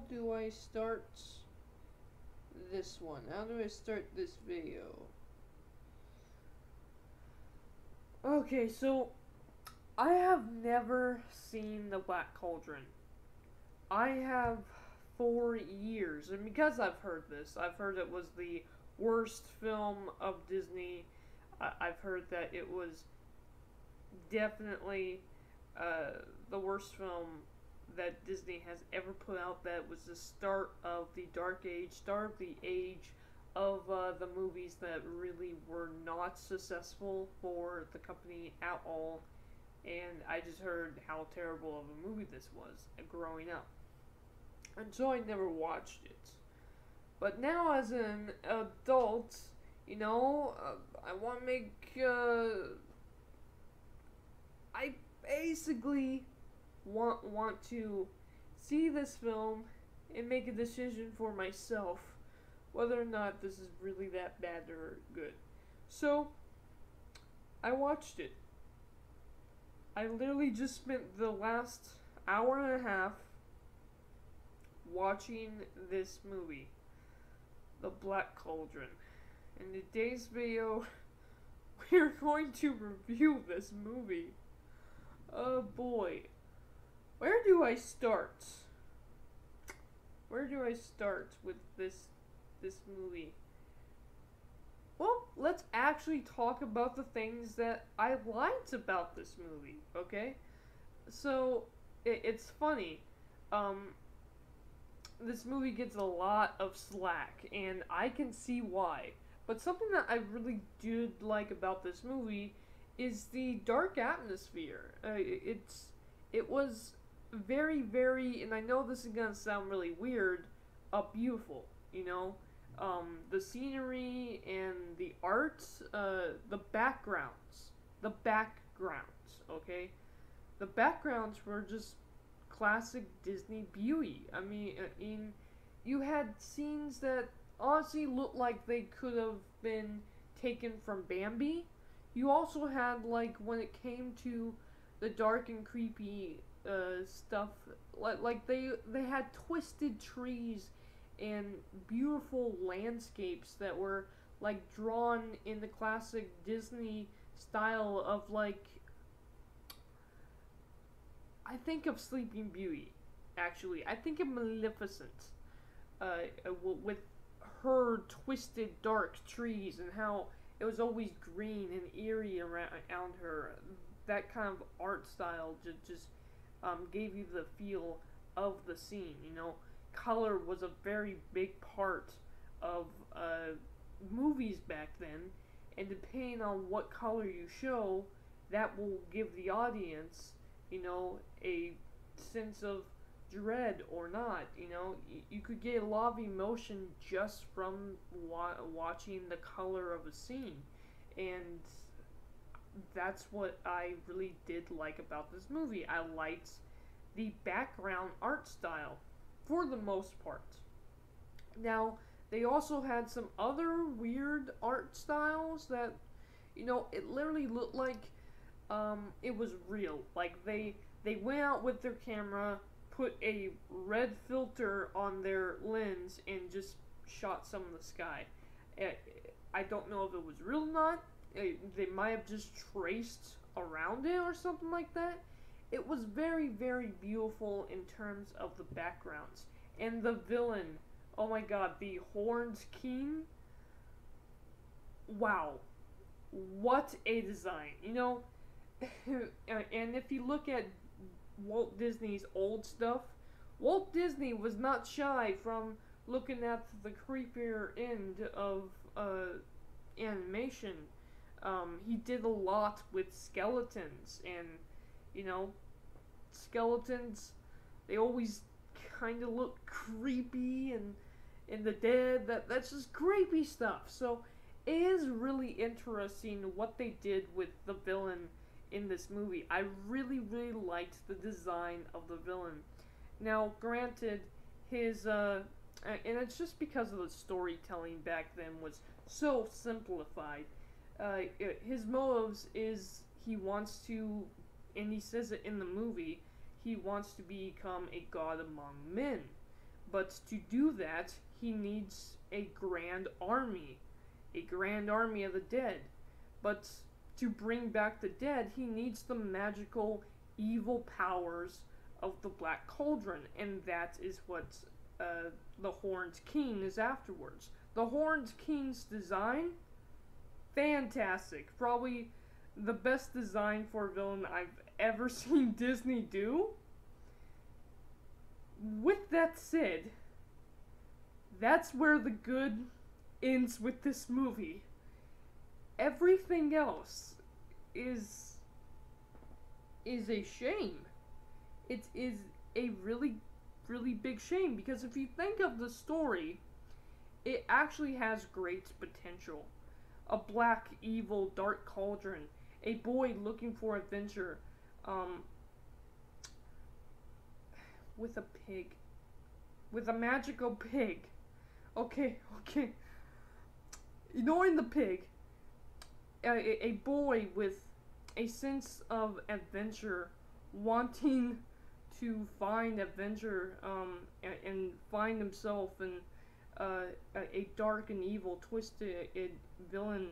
do I start this one? How do I start this video? Okay, so I have never seen The Black Cauldron. I have for years, and because I've heard this, I've heard it was the worst film of Disney. I've heard that it was definitely the worst film that Disney has ever put out. That was the start of the dark age, start of the age of the movies that really were not successful for the company at all. And I just heard how terrible of a movie this was growing up. And so I never watched it. But now as an adult, I want to make, I basically want to see this film and make a decision for myself whether or not this is really that bad or good. So, I watched it. I literally just spent the last hour and a half watching this movie, The Black Cauldron. In today's video, we're going to review this movie. Oh boy. Where do I start? Where do I start with this movie? Well, let's actually talk about the things that I liked about this movie, okay? So, it's funny. This movie gets a lot of slack, and I can see why. But something that I really did like about this movie is the dark atmosphere. It was very, very, and I know this is gonna sound really weird, beautiful, the scenery and the art, the backgrounds, okay? The backgrounds were just classic Disney beauty. I mean, you had scenes that honestly looked like they could have been taken from Bambi. You also had, like, when it came to the dark and creepy stuff, like they had twisted trees and beautiful landscapes that were like drawn in the classic Disney style of, like, I think of Sleeping Beauty, actually. I think of Maleficent, with her twisted dark trees and how it was always green and eerie around her. That kind of art style just gave you the feel of the scene, Color was a very big part of movies back then, and depending on what color you show, that will give the audience, a sense of dread or not. You could get a lot of emotion just from watching the color of a scene, and that's what I really did like about this movie. I liked the background art style for the most part. Now, they also had some other weird art styles that, it literally looked like it was real. Like, they went out with their camera, put a red filter on their lens, and just shot some of the sky. I don't know if it was real or not. They might have just traced around it or something like that. It was very, very beautiful in terms of the backgrounds. And the villain, oh my god, the Horned King. Wow. What a design. And if you look at Walt Disney's old stuff, Walt Disney was not shy from looking at the creepier end of animation. He did a lot with skeletons, and skeletons, they always kind of look creepy, and in the dead, that's just creepy stuff. So it is really interesting what they did with the villain in this movie. I really, really liked the design of the villain. Now, granted, his and it's just because of the storytelling back then was so simplified. His motives is he wants to, and he says it in the movie, he wants to become a god among men. But to do that, he needs a grand army. A grand army of the dead. But to bring back the dead, he needs the magical evil powers of the Black Cauldron. And that is what the Horned King is afterwards. The Horned King's design, fantastic. Probably the best design for a villain I've ever seen Disney do. With that said, that's where the good ends with this movie. Everything else is a shame. It is a really, really big shame, because if you think of the story, it actually has great potential. A black, evil, dark cauldron, a boy looking for adventure, with a pig. With a magical pig. Okay. Ignoring the pig, a boy with a sense of adventure, wanting to find adventure, and find himself in a dark and evil, twisted villain.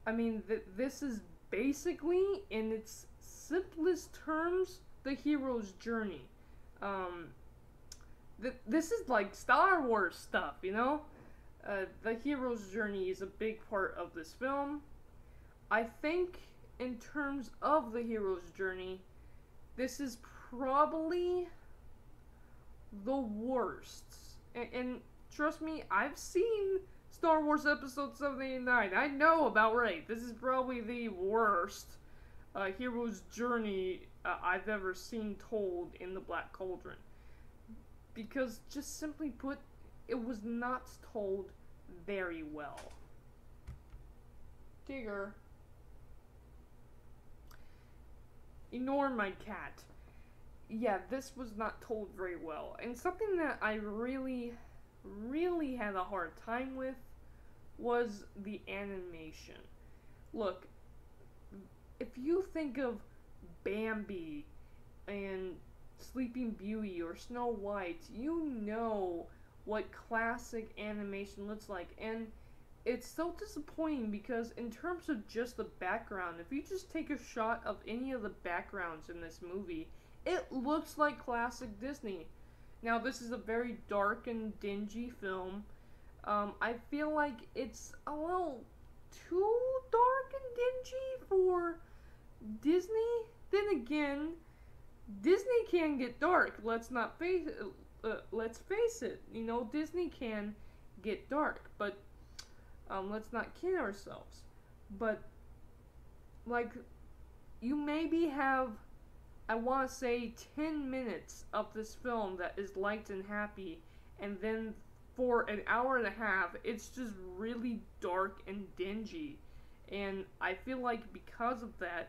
I mean, this is basically, in its simplest terms, the hero's journey. This is like Star Wars stuff, you know? The hero's journey is a big part of this film. I think, in terms of the hero's journey, this is probably the worst. And trust me, I've seen Star Wars Episode 79. I know about right. This is probably the worst hero's journey I've ever seen told in the Black Cauldron. Because, just simply put, it was not told very well. Tigger. Ignore my cat. Yeah, this was not told very well. And something that I really, really had a hard time with was the animation. Look, if you think of Bambi and Sleeping Beauty or Snow White, you know what classic animation looks like. And it's so disappointing because in terms of just the background, if you just take a shot of any of the backgrounds in this movie, it looks like classic Disney. Now, this is a very dark and dingy film. I feel like it's a little too dark and dingy for Disney. Then again, Disney can get dark. Let's face it. You know, Disney can get dark, but let's not kid ourselves. But like, you maybe have, I want to say, 10 minutes of this film that is light and happy, and then for an hour and a half, it's just really dark and dingy. And I feel like because of that,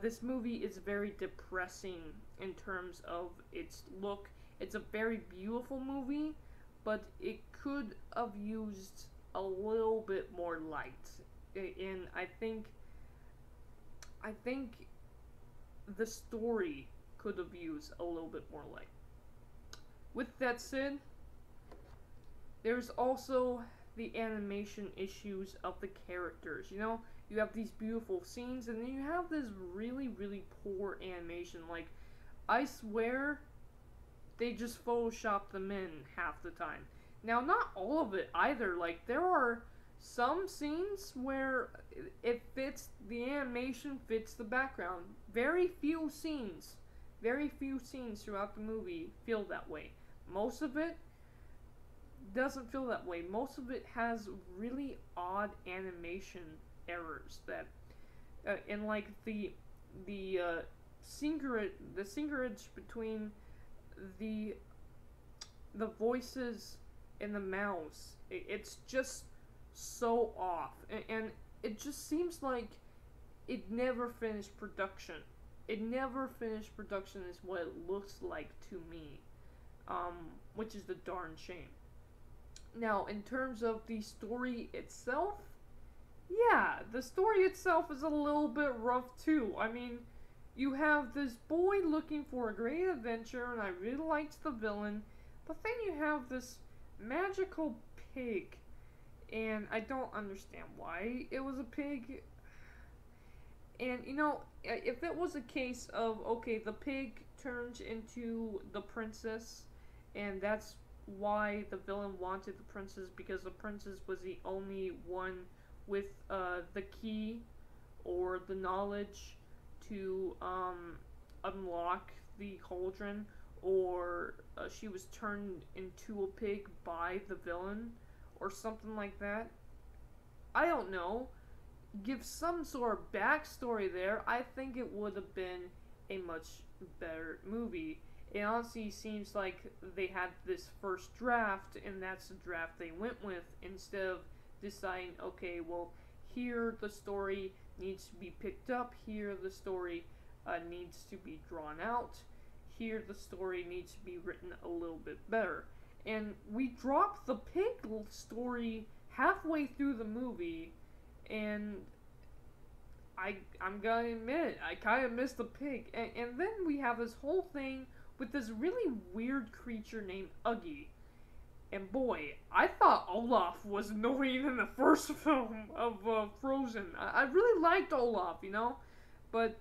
this movie is very depressing in terms of its look. It's a very beautiful movie, but it could have used a little bit more light. And I think the story could have used a little bit more light. With that said, there's also the animation issues of the characters. You know, you have these beautiful scenes, and then you have this really, really poor animation. Like, I swear, they just photoshopped them in half the time. Now, not all of it either. Like, there are some scenes where it fits, the animation fits the background. Very few scenes throughout the movie feel that way. Most of it doesn't feel that way. Most of it has really odd animation errors that, and like the synchronage between the voices and the mouths, it's just so off, and it just seems like it never finished production. It never finished production is what it looks like to me, which is the darn shame. Now, in terms of the story itself, yeah, the story itself is a little bit rough too. I mean, you have this boy looking for a great adventure, and I really liked the villain. But then you have this magical pig, and I don't understand why it was a pig. And if it was a case of, okay, the pig turns into the princess, and that's why the villain wanted the princess, because the princess was the only one with the key or the knowledge to unlock the cauldron, or she was turned into a pig by the villain, or something like that. I don't know. Give some sort of backstory there. I think it would have been a much better movie. It honestly seems like they had this first draft, and that's the draft they went with, instead of deciding, okay, well, here the story needs to be picked up, here the story needs to be drawn out, here the story needs to be written a little bit better. And we dropped the pig story halfway through the movie, and I'm gonna admit, I kind of missed the pig. And then we have this whole thing with this really weird creature named Uggy. And boy, I thought Olaf was annoying in the first film of Frozen. I really liked Olaf, but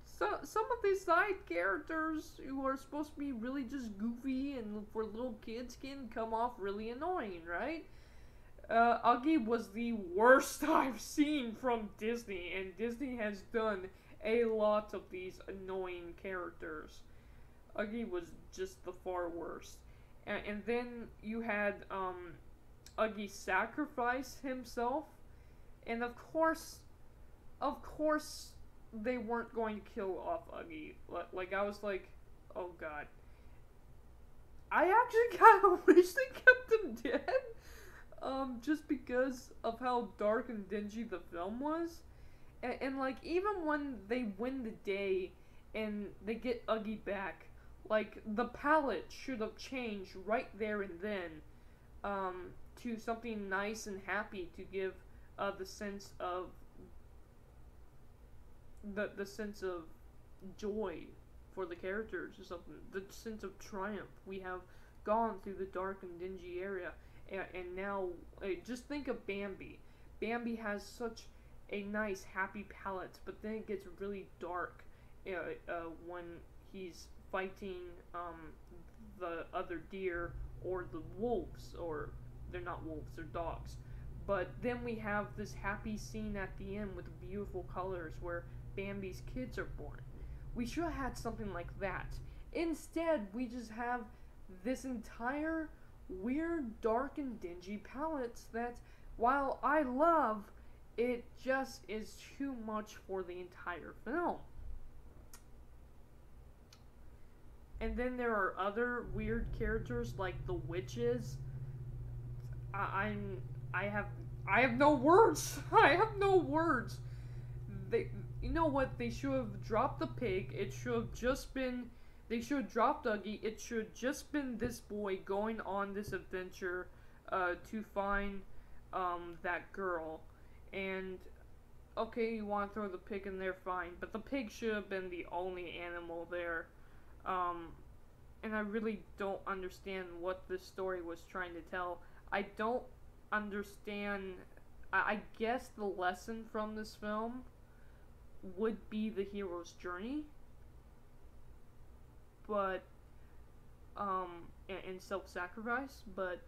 some of these side characters who are supposed to be really just goofy and for little kids can come off really annoying, right? Uggy was the worst I've seen from Disney, and Disney has done a lot of these annoying characters. Uggy was just the far worst. And then you had Uggy sacrifice himself, and of course, they weren't going to kill off Uggy. Like, I was like, oh god. I actually kind of wish they kept him dead. Just because of how dark and dingy the film was. And like, even when they win the day and they get Uggy back, like, the palette should have changed right there and then, to something nice and happy to give, the sense of, the sense of joy for the characters or something. The sense of triumph. We have gone through the dark and dingy area. And now, just think of Bambi. Bambi has such a nice, happy palette, but then it gets really dark when he's fighting the other deer or the wolves, or they're not wolves, they're dogs. But then we have this happy scene at the end with beautiful colors where Bambi's kids are born. We should have had something like that. Instead, we just have this entire weird, dark, and dingy palettes that, while I love, it just is too much for the entire film. And then there are other weird characters like the witches. I have no words. I have no words. You know what? They should have dropped the pig. It should have just been. They should have dropped Uggy. It should have just been this boy going on this adventure to find that girl. And, okay, you want to throw the pig in there, fine. But the pig should have been the only animal there. And I really don't understand what this story was trying to tell. I don't understand. I guess the lesson from this film would be the hero's journey. But, and self-sacrifice, but,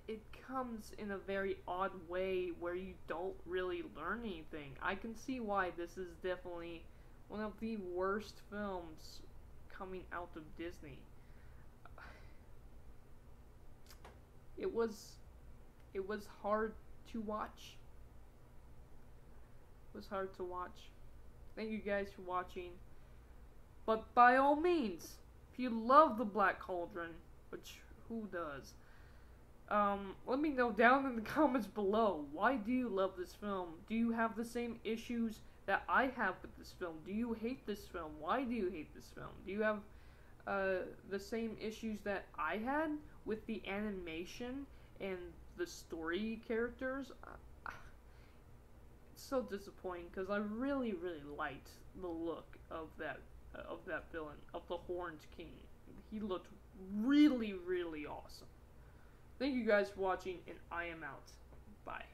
it comes in a very odd way where you don't really learn anything. I can see why this is definitely one of the worst films coming out of Disney. It was hard to watch. It was hard to watch. Thank you guys for watching. But by all means, if you love the Black Cauldron, which who does, let me know down in the comments below. Why do you love this film? Do you have the same issues that I have with this film? Do you hate this film? Why do you hate this film? Do you have the same issues that I had with the animation and the story characters? It's so disappointing because I really, really liked the look of that villain, of the Horned King. he looked really, really awesome. Thank you guys for watching, and I am out. Bye.